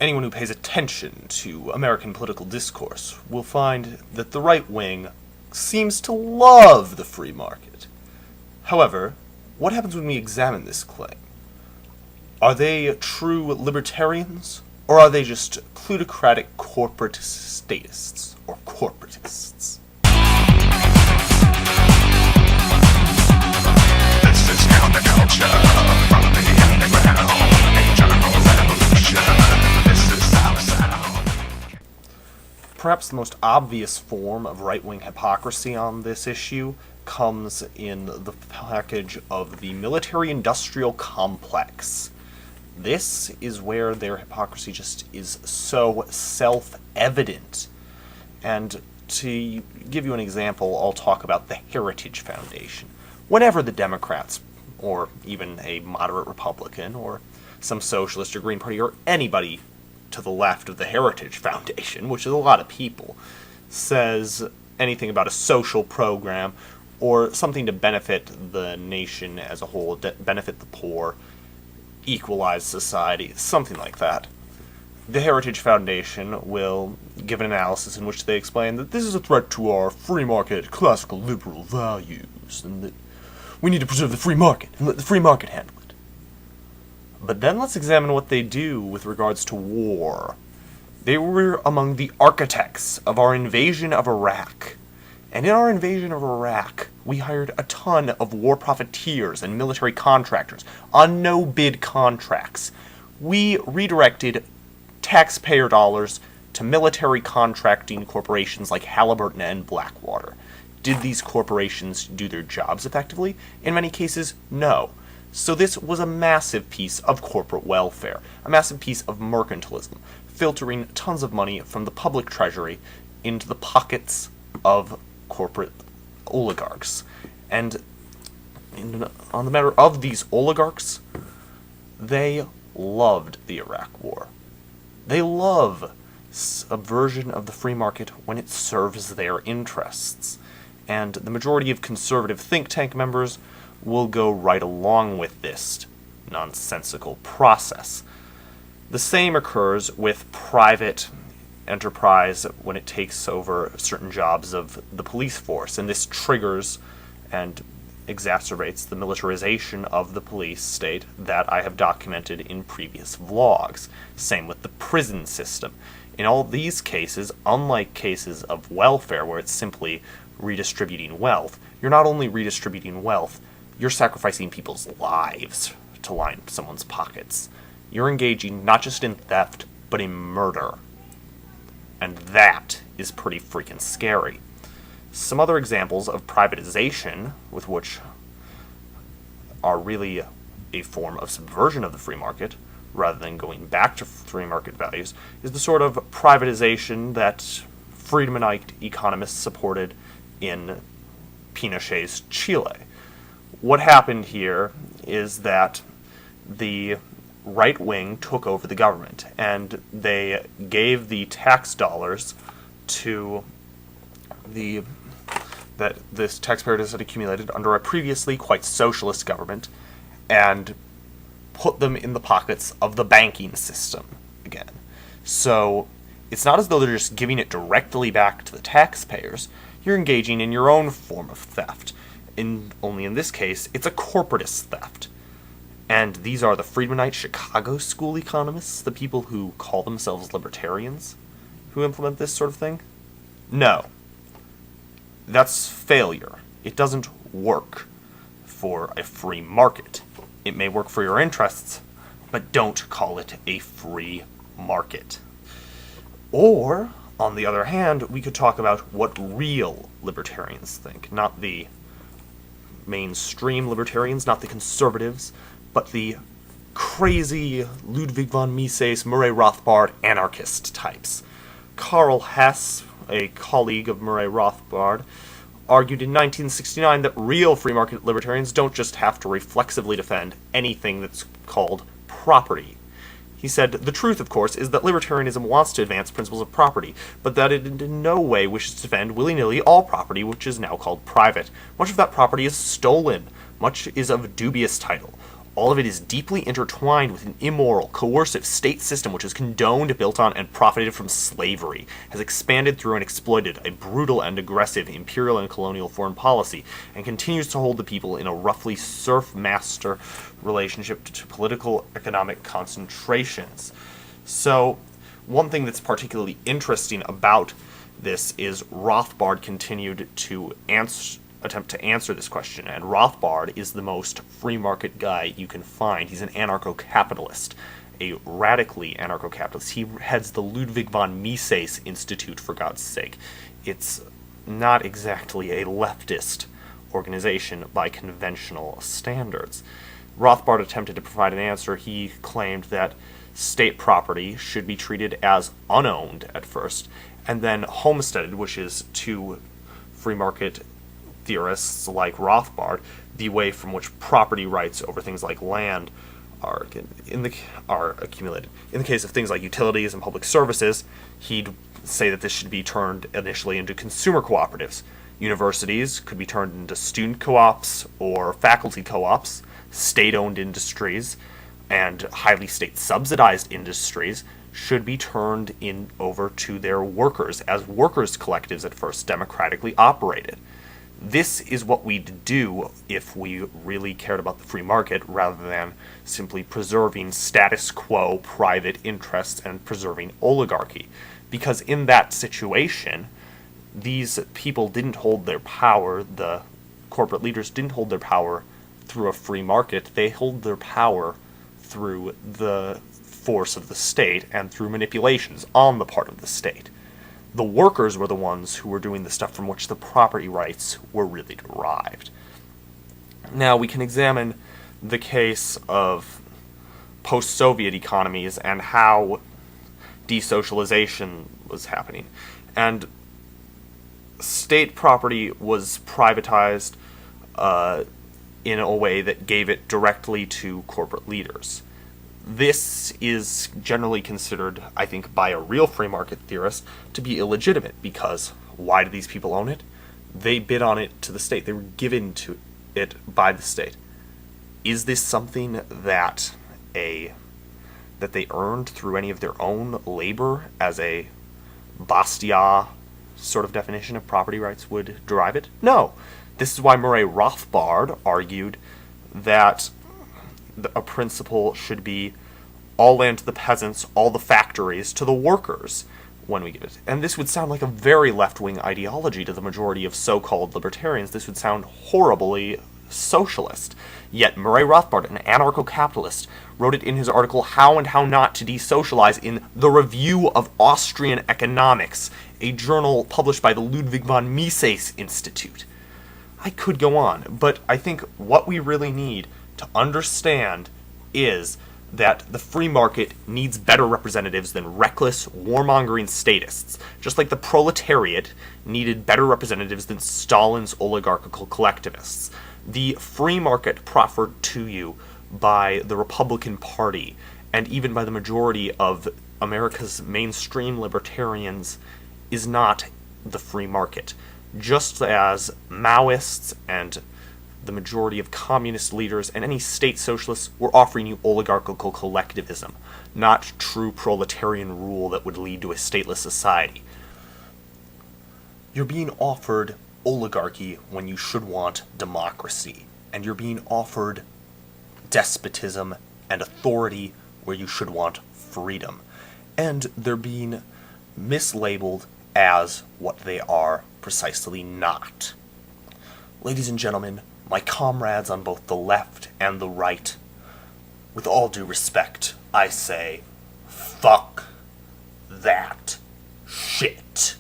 Anyone who pays attention to American political discourse will find that the right wing seems to love the free market. However, what happens when we examine this claim? Are they true libertarians, or are they just plutocratic corporate statists, or corporatists? This is counterculture from the underground, a general revolution. This is our sound. Perhaps the most obvious form of right-wing hypocrisy on this issue comes in the package of the military-industrial complex. This is where their hypocrisy just is so self-evident. And to give you an example, I'll talk about the Heritage Foundation. Whenever the Democrats, or even a moderate Republican, or some socialist or Green Party, or anybody to the left of the Heritage Foundation, which is a lot of people, says anything about a social program, or something to benefit the nation as a whole, benefit the poor, equalize society, something like that, the Heritage Foundation will give an analysis in which they explain that this is a threat to our free market, classical liberal values, and that we need to preserve the free market, and let the free market handle it. But then let's examine what they do with regards to war. They were among the architects of our invasion of Iraq. And in our invasion of Iraq, we hired a ton of war profiteers and military contractors on no-bid contracts. We redirected taxpayer dollars to military contracting corporations like Halliburton and Blackwater. Did these corporations do their jobs effectively? In many cases, no. So this was a massive piece of corporate welfare, a massive piece of mercantilism, filtering tons of money from the public treasury into the pockets of corporate oligarchs. And on the matter of these oligarchs, they loved the Iraq War. They love subversion of the free market when it serves their interests. And the majority of conservative think tank members will go right along with this nonsensical process. The same occurs with private enterprise when it takes over certain jobs of the police force, and this triggers and exacerbates the militarization of the police state that I have documented in previous vlogs. Same with the prison system. In all these cases, unlike cases of welfare where it's simply redistributing wealth, you're not only redistributing wealth, you're sacrificing people's lives to line someone's pockets. You're engaging not just in theft, but in murder. And that is pretty freaking scary. Some other examples of privatization, with which are really a form of subversion of the free market, rather than going back to free market values, is the sort of privatization that Friedmanite economists supported in Pinochet's Chile. What happened here is that the right wing took over the government, and they gave the tax dollars to that this taxpayer had accumulated under a previously quite socialist government, and put them in the pockets of the banking system again. So it's not as though they're just giving it directly back to the taxpayers. You're engaging in your own form of theft. Only in this case, it's a corporatist theft. And these are the Friedmanite Chicago School economists, the people who call themselves libertarians, who implement this sort of thing? No. That's failure. It doesn't work for a free market. It may work for your interests, but don't call it a free market. Or, on the other hand, we could talk about what real libertarians think, not the mainstream libertarians, not the conservatives, but the crazy Ludwig von Mises, Murray Rothbard anarchist types. Karl Hess, a colleague of Murray Rothbard, argued in 1969 that real free market libertarians don't just have to reflexively defend anything that's called property. He said, the truth, of course, is that libertarianism wants to advance principles of property, but that it in no way wishes to defend willy-nilly all property, which is now called private. Much of that property is stolen. Much is of dubious title. All of it is deeply intertwined with an immoral, coercive state system which is condoned, built on, and profited from slavery, has expanded through and exploited a brutal and aggressive imperial and colonial foreign policy, and continues to hold the people in a roughly serf-master relationship to political economic concentrations. So, one thing that's particularly interesting about this is Rothbard continued to attempt to answer this question, and Rothbard is the most free market guy you can find. He's an anarcho-capitalist, a radically anarcho-capitalist. He heads the Ludwig von Mises Institute, for God's sake. It's not exactly a leftist organization by conventional standards. Rothbard attempted to provide an answer. He claimed that state property should be treated as unowned at first, and then homesteaded, which is to free market theorists like Rothbard, the way from which property rights over things like land are accumulated. In the case of things like utilities and public services, he'd say that this should be turned initially into consumer cooperatives. Universities could be turned into student co-ops or faculty co-ops. State-owned industries and highly state-subsidized industries should be turned over to their workers as workers' collectives at first democratically operated. This is what we'd do if we really cared about the free market rather than simply preserving status quo private interests and preserving oligarchy. Because in that situation, these people didn't hold their power, the corporate leaders didn't hold their power through a free market, they hold their power through the force of the state and through manipulations on the part of the state. The workers were the ones who were doing the stuff from which the property rights were really derived. Now, we can examine the case of post-Soviet economies and how desocialization was happening. And state property was privatized in a way that gave it directly to corporate leaders. This is generally considered, I think, by a real free market theorist to be illegitimate, because why do these people own it? They bid on it to the state. They were given to it by the state. Is this something that they earned through any of their own labor, as a Bastiat sort of definition of property rights would derive it? No. This is why Murray Rothbard argued that a principle should be all land to the peasants, all the factories to the workers when we give it. And this would sound like a very left-wing ideology to the majority of so-called libertarians. This would sound horribly socialist. Yet Murray Rothbard, an anarcho-capitalist, wrote it in his article How and How Not to Desocialize in The Review of Austrian Economics, a journal published by the Ludwig von Mises Institute. I could go on, but I think what we really need to understand is that the free market needs better representatives than reckless, warmongering statists, just like the proletariat needed better representatives than Stalin's oligarchical collectivists. The free market proffered to you by the Republican Party, and even by the majority of America's mainstream libertarians, is not the free market. Just as Maoists and the majority of communist leaders and any state socialists were offering you oligarchical collectivism, not true proletarian rule that would lead to a stateless society. You're being offered oligarchy when you should want democracy, and you're being offered despotism and authority where you should want freedom, and they're being mislabeled as what they are precisely not. Ladies and gentlemen, my comrades on both the left and the right, with all due respect, I say, fuck that shit.